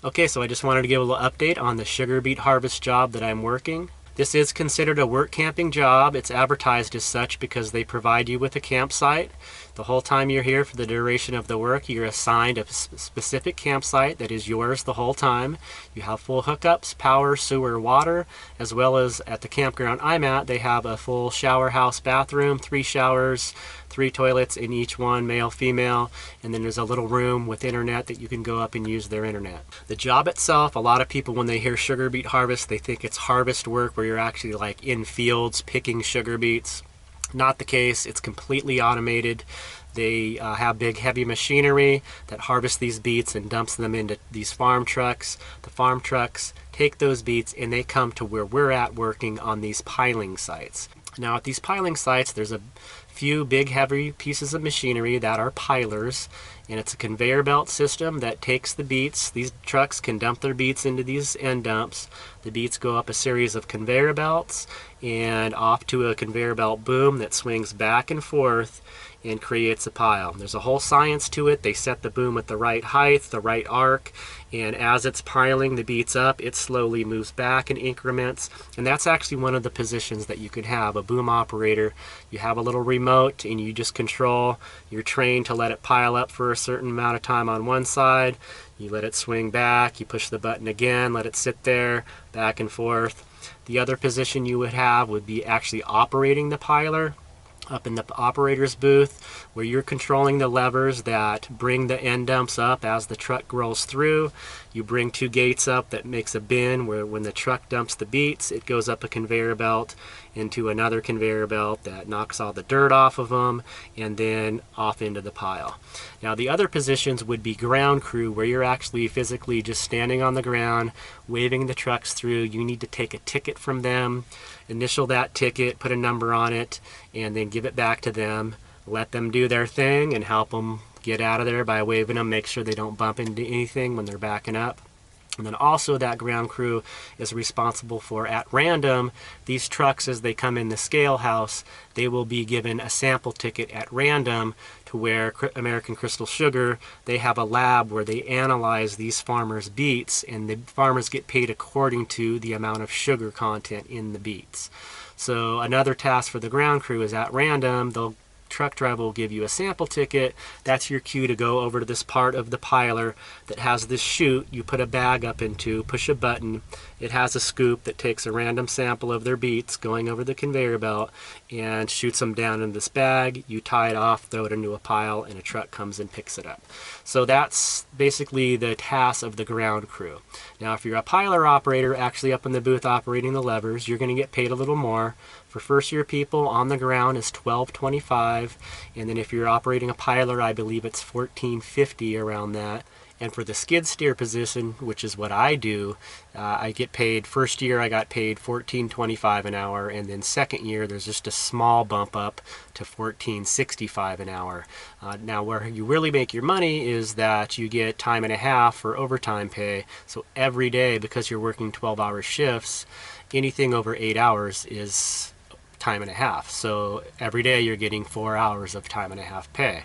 Okay, so I just wanted to give a little update on the sugar beet harvest job that I'm working. This is considered a work camping job. It's advertised as such because they provide you with a campsite. The whole time you're here for the duration of the work, you're assigned a specific campsite that is yours the whole time. You have full hookups, power, sewer, water, as well as at the campground I'm at, they have a full shower house bathroom, 3 showers, 3 toilets in each one, male, female, and then there's a little room with internet that you can go up and use their internet. The job itself, a lot of people when they hear sugar beet harvest, they think it's harvest work where you're actually like in fields picking sugar beets. Not the case. It's completely automated. They have big heavy machinery that harvests these beets and dumps them into these farm trucks. The farm trucks take those beets and they come to where we're at working on these piling sites. Now at these piling sites there's a few big heavy pieces of machinery that are pilers, and it's a conveyor belt system that takes the beets. These trucks can dump their beets into these end dumps. The beets go up a series of conveyor belts and off to a conveyor belt boom that swings back and forth and creates a pile. There's a whole science to it. They set the boom at the right height, the right arc, and as it's piling the beets up, it slowly moves back in increments. And that's actually one of the positions that you could have, a boom operator. You have a little remote and you just control. You're trained to let it pile up for a certain amount of time on one side. You let it swing back, you push the button again, let it sit there, back and forth. The other position you would have would be actually operating the piler. Up in the operator's booth where you're controlling the levers that bring the end dumps up as the truck rolls through. You bring 2 gates up that makes a bin where when the truck dumps the beets, it goes up a conveyor belt into another conveyor belt that knocks all the dirt off of them and then off into the pile. Now the other positions would be ground crew, where you're actually physically just standing on the ground waving the trucks through. You need to take a ticket from them, initial that ticket, put a number on it, and then give it back to them. Let them do their thing and help them get out of there by waving them, make sure they don't bump into anything when they're backing up. And then also that ground crew is responsible for, at random, these trucks as they come in the scale house, they will be given a sample ticket at random to where American Crystal Sugar, they have a lab where they analyze these farmers' beets, and the farmers get paid according to the amount of sugar content in the beets. So another task for the ground crew is at random, truck driver will give you a sample ticket. That's your cue to go over to this part of the piler that has this chute you put a bag up into, push a button. It has a scoop that takes a random sample of their beets going over the conveyor belt and shoots them down in this bag. You tie it off, throw it into a pile, and a truck comes and picks it up. So that's basically the task of the ground crew. Now if you're a piler operator actually up in the booth operating the levers, you're going to get paid a little more. For first year people on the ground is $12.25, and then if you're operating a piler, I believe it's $14.50 around that. And for the skid steer position, which is what I do, I get paid, first year I got paid $14.25 an hour, and then second year there's just a small bump up to $14.65 an hour. Now where you really make your money is that you get time and a half for overtime pay. So every day, because you're working 12-hour shifts, anything over 8 hours is time and a half. So every day you're getting 4 hours of time and a half pay.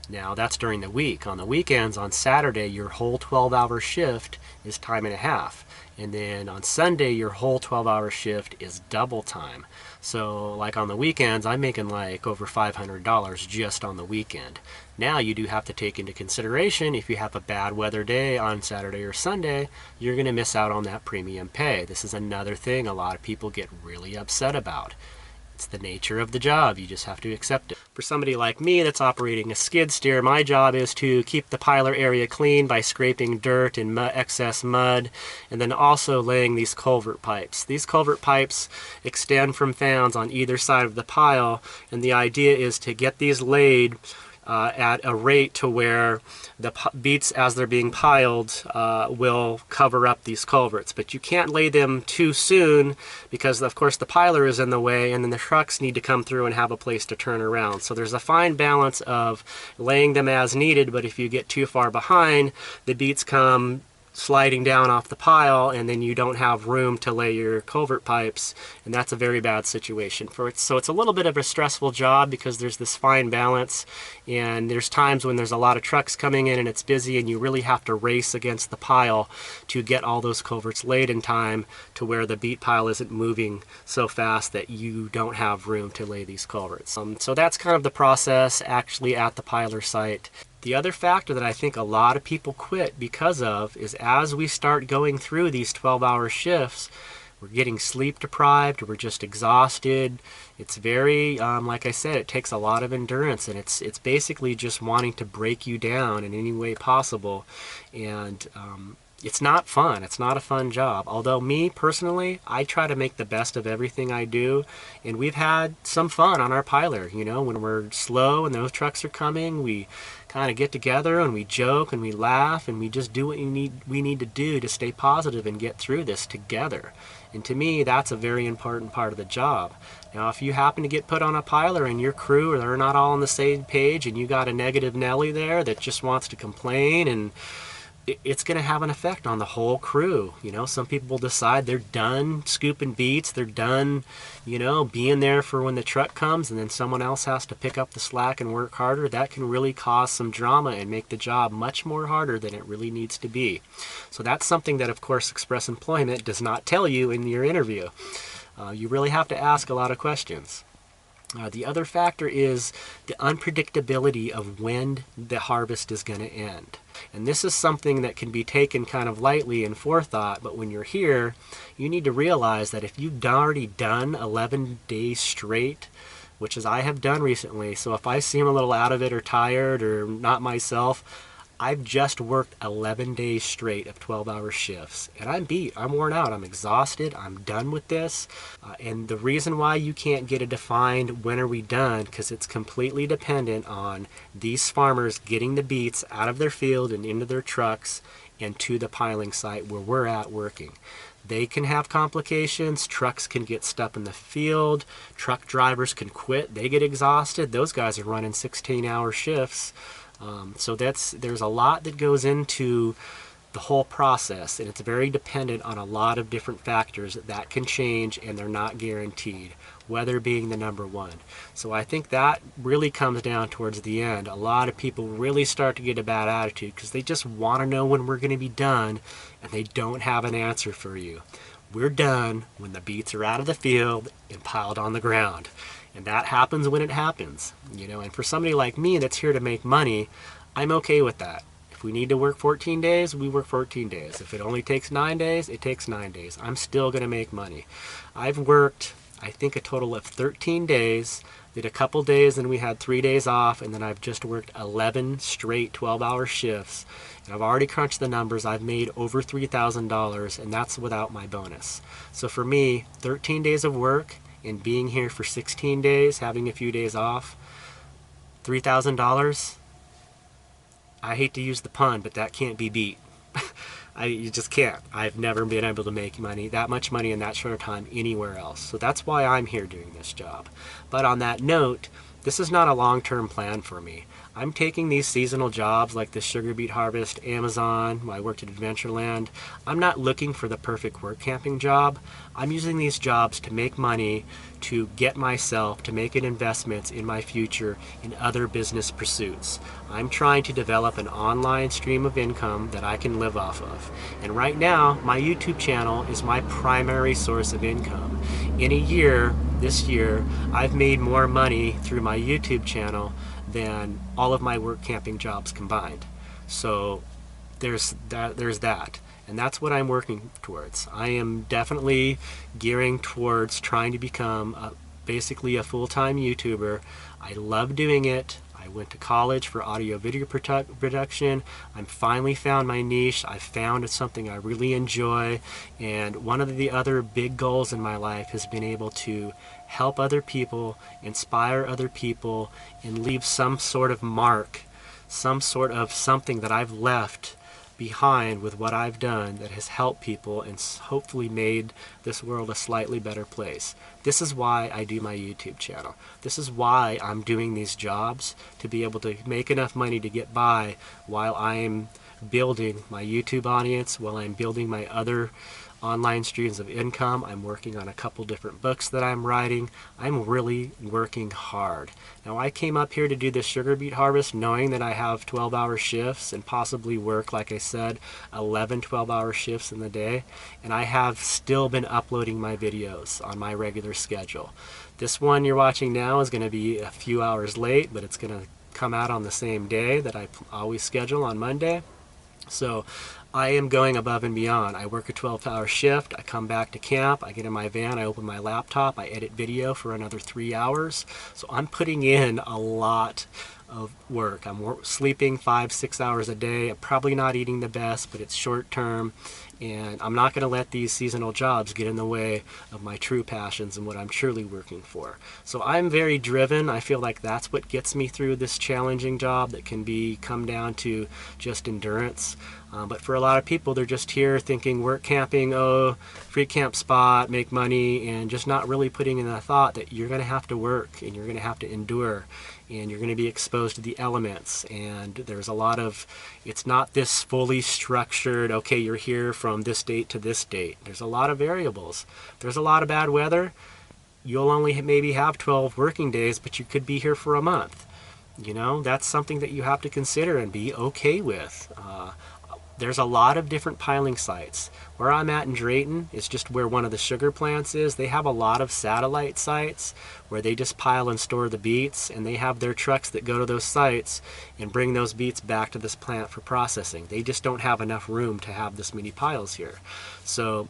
Now that's during the week. On the weekends, on Saturday, your whole 12-hour shift is time and a half. And then on Sunday, your whole 12-hour shift is double time. So like on the weekends, I'm making like over $500 just on the weekend. Now you do have to take into consideration, if you have a bad weather day on Saturday or Sunday, you're going to miss out on that premium pay. This is another thing a lot of people get really upset about. It's the nature of the job. You just have to accept it. For somebody like me that's operating a skid steer, my job is to keep the piler area clean by scraping dirt and excess mud, and then also laying these culvert pipes. These culvert pipes extend from fans on either side of the pile, and the idea is to get these laid at a rate to where the beets as they're being piled will cover up these culverts. But you can't lay them too soon because of course the piler is in the way, and then the trucks need to come through and have a place to turn around. So there's a fine balance of laying them as needed, but if you get too far behind, the beets come sliding down off the pile, and then you don't have room to lay your culvert pipes, and that's a very bad situation for it. So it's a little bit of a stressful job because there's this fine balance, and there's times when there's a lot of trucks coming in and it's busy, and you really have to race against the pile to get all those culverts laid in time to where the beet pile isn't moving so fast that you don't have room to lay these culverts. So that's kind of the process actually at the piler site. The other factor that I think a lot of people quit because of is as we start going through these 12-hour shifts, we're getting sleep deprived, we're just exhausted. It's very, like I said, it takes a lot of endurance, and it's basically just wanting to break you down in any way possible. And it's not fun. It's not a fun job. Although me personally, I try to make the best of everything I do, and we've had some fun on our piler. You know, when we're slow and those trucks are coming, we kind of get together and we joke and we laugh and we just do what we need to do to stay positive and get through this together. And to me, that's a very important part of the job. Now, if you happen to get put on a piler and your crew or they're not all on the same page and you got a negative Nelly there that just wants to complain, and it's going to have an effect on the whole crew. You know, some people decide they're done scooping beets, they're done, you know, being there for when the truck comes, and then someone else has to pick up the slack and work harder. That can really cause some drama and make the job much more harder than it really needs to be. So that's something that, of course, Express Employment does not tell you in your interview. You really have to ask a lot of questions. The other factor is the unpredictability of when the harvest is going to end. And this is something that can be taken kind of lightly in forethought, but when you're here, you need to realize that if you've already done 11 days straight, which is I have done recently, so if I seem a little out of it or tired or not myself, I've just worked 11 days straight of 12-hour shifts, and I'm beat. I'm worn out. I'm exhausted. I'm done with this. And the reason why you can't get a defined when are we done, because it's completely dependent on these farmers getting the beets out of their field and into their trucks and to the piling site where we're at working. They can have complications. Trucks can get stuck in the field. Truck drivers can quit. They get exhausted. Those guys are running 16-hour shifts. So there's a lot that goes into the whole process, and it's very dependent on a lot of different factors that can change, and they're not guaranteed, weather being the number one. So I think that really comes down towards the end. A lot of people really start to get a bad attitude because they just want to know when we're going to be done, and they don't have an answer for you. We're done when the beets are out of the field and piled on the ground. And that happens when it happens, you know. And for somebody like me that's here to make money, I'm okay with that. If we need to work 14 days, we work 14 days. If it only takes 9 days, it takes 9 days. I'm still going to make money. I've worked, I think, a total of 13 days, did a couple days, and we had 3 days off, and then I've just worked 11 straight 12-hour shifts. And I've already crunched the numbers. I've made over $3,000, and that's without my bonus. So for me, 13 days of work, and being here for 16 days, having a few days off, $3,000, I hate to use the pun, but that can't be beat. You just can't. I've never been able to make money, that much money in that short of time anywhere else. So that's why I'm here doing this job. But on that note, this is not a long-term plan for me. I'm taking these seasonal jobs like the sugar beet harvest, Amazon, I worked at Adventureland. I'm not looking for the perfect work camping job. I'm using these jobs to make money, to get myself, to make investments in my future in other business pursuits. I'm trying to develop an online stream of income that I can live off of. And right now, my YouTube channel is my primary source of income. In a year, this year, I've made more money through my YouTube channel than all of my work camping jobs combined. So there's that. And that's what I'm working towards. I am definitely gearing towards trying to become basically a full-time YouTuber. I love doing it. I went to college for audio video production. I'm finally found my niche. I've found something I really enjoy. And one of the other big goals in my life has been able to help other people, inspire other people, and leave some sort of mark, some sort of something that I've left behind with what I've done that has helped people and hopefully made this world a slightly better place. This is why I do my YouTube channel. This is why I'm doing these jobs, to be able to make enough money to get by while I'm building my YouTube audience while I'm building my other online streams of income. I'm working on a couple different books that I'm writing. I'm really working hard. Now, I came up here to do this sugar beet harvest knowing that I have 12-hour shifts and possibly work, like I said, 11 12-hour shifts in the day, and I have still been uploading my videos on my regular schedule. This one you're watching now is going to be a few hours late, but it's going to come out on the same day that I always schedule, on Monday. So I am going above and beyond. I work a 12-hour shift, I come back to camp, I get in my van, I open my laptop, I edit video for another 3 hours. So I'm putting in a lot of work. I'm sleeping 5-6 hours a day. I'm probably not eating the best, but it's short term, and I'm not going to let these seasonal jobs get in the way of my true passions and what I'm truly working for. So I'm very driven. I feel like that's what gets me through this challenging job that can come down to just endurance. But for a lot of people, they're just here thinking work camping, oh, free camp spot, make money, and just not really putting in the thought that you're going to have to work and you're going to have to endure and you're going to be exposed to the elements. And there's a lot of, it's not this fully structured, okay, you're here from this date to this date. There's a lot of variables. There's a lot of bad weather. You'll only maybe have 12 working days, but you could be here for a month. You know, that's something that you have to consider and be okay with. There's a lot of different piling sites. Where I'm at in Drayton is just where one of the sugar plants is. They have a lot of satellite sites where they just pile and store the beets, and they have their trucks that go to those sites and bring those beets back to this plant for processing. They just don't have enough room to have this many piles here. So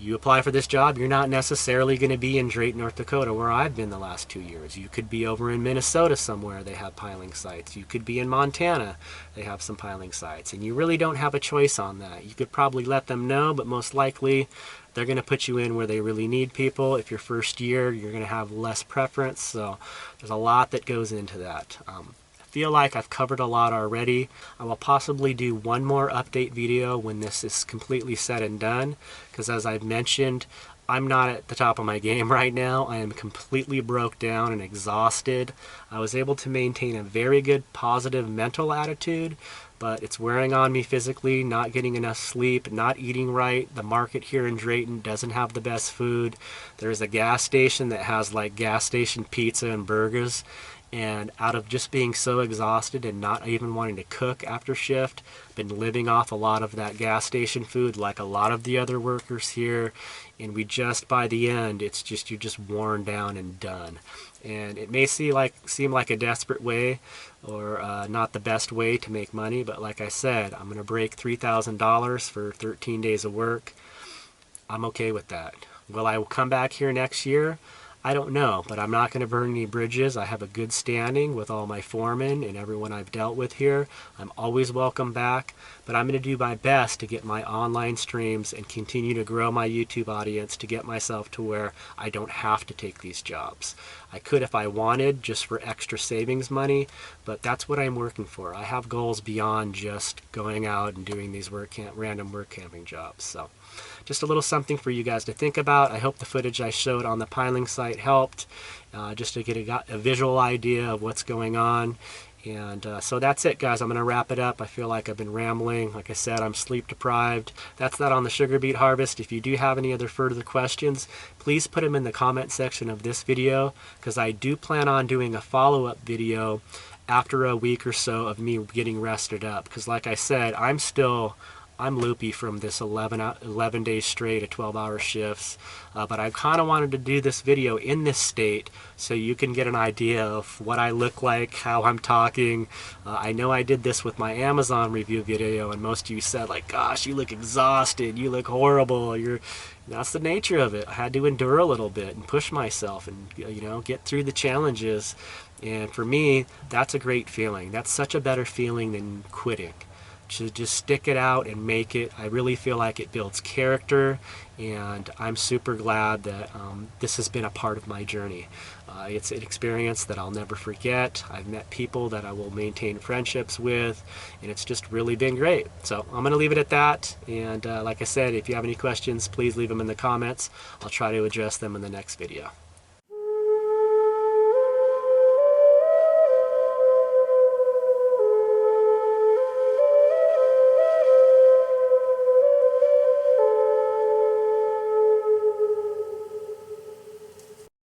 you apply for this job, you're not necessarily going to be in Drayton, North Dakota, where I've been the last 2 years. You could be over in Minnesota somewhere, they have piling sites. You could be in Montana, they have some piling sites. And you really don't have a choice on that. You could probably let them know, but most likely they're going to put you in where they really need people. If your first year, you're going to have less preference. So there's a lot that goes into that. Feel like I've covered a lot already. I will possibly do one more update video when this is completely said and done, because as I've mentioned, I'm not at the top of my game right now. I am completely broke down and exhausted. I was able to maintain a very good positive mental attitude, but it's wearing on me physically, not getting enough sleep, not eating right. The market here in Drayton doesn't have the best food. There's a gas station that has like gas station pizza and burgers. And out of just being so exhausted and not even wanting to cook after shift, been living off a lot of that gas station food like a lot of the other workers here. And we just, by the end, it's just, you're just worn down and done. And it may seem like a desperate way or not the best way to make money, but like I said, I'm going to break $3,000 for 13 days of work. I'm okay with that. Will I come back here next year? I don't know, but I'm not going to burn any bridges. I have a good standing with all my foremen and everyone I've dealt with here. I'm always welcome back, but I'm going to do my best to get my online streams and continue to grow my YouTube audience to get myself to where I don't have to take these jobs. I could if I wanted, just for extra savings money, but that's what I'm working for. I have goals beyond just going out and doing these random work camping jobs. So just a little something for you guys to think about. I hope the footage I showed on the piling site helped, just to get a visual idea of what's going on. And so that's it, guys. I'm going to wrap it up. I feel like I've been rambling. Like I said, I'm sleep deprived. That's that on the sugar beet harvest. If you do have any other further questions, please put them in the comment section of this video, because I do plan on doing a follow-up video after a week or so of me getting rested up. Because like I said, I'm loopy from this 11 days straight of 12-hour shifts, but I kind of wanted to do this video in this state so you can get an idea of what I look like, how I'm talking. I know I did this with my Amazon review video, and most of you said, like, gosh, you look exhausted, you look horrible. That's the nature of it. I had to endure a little bit and push myself and, you know, get through the challenges. And for me, that's a great feeling. That's such a better feeling than quitting. To just stick it out and make it. I really feel like it builds character, and I'm super glad that this has been a part of my journey. It's an experience that I'll never forget. I've met people that I will maintain friendships with, and it's just really been great. So I'm going to leave it at that, and like I said, if you have any questions, please leave them in the comments. I'll try to address them in the next video.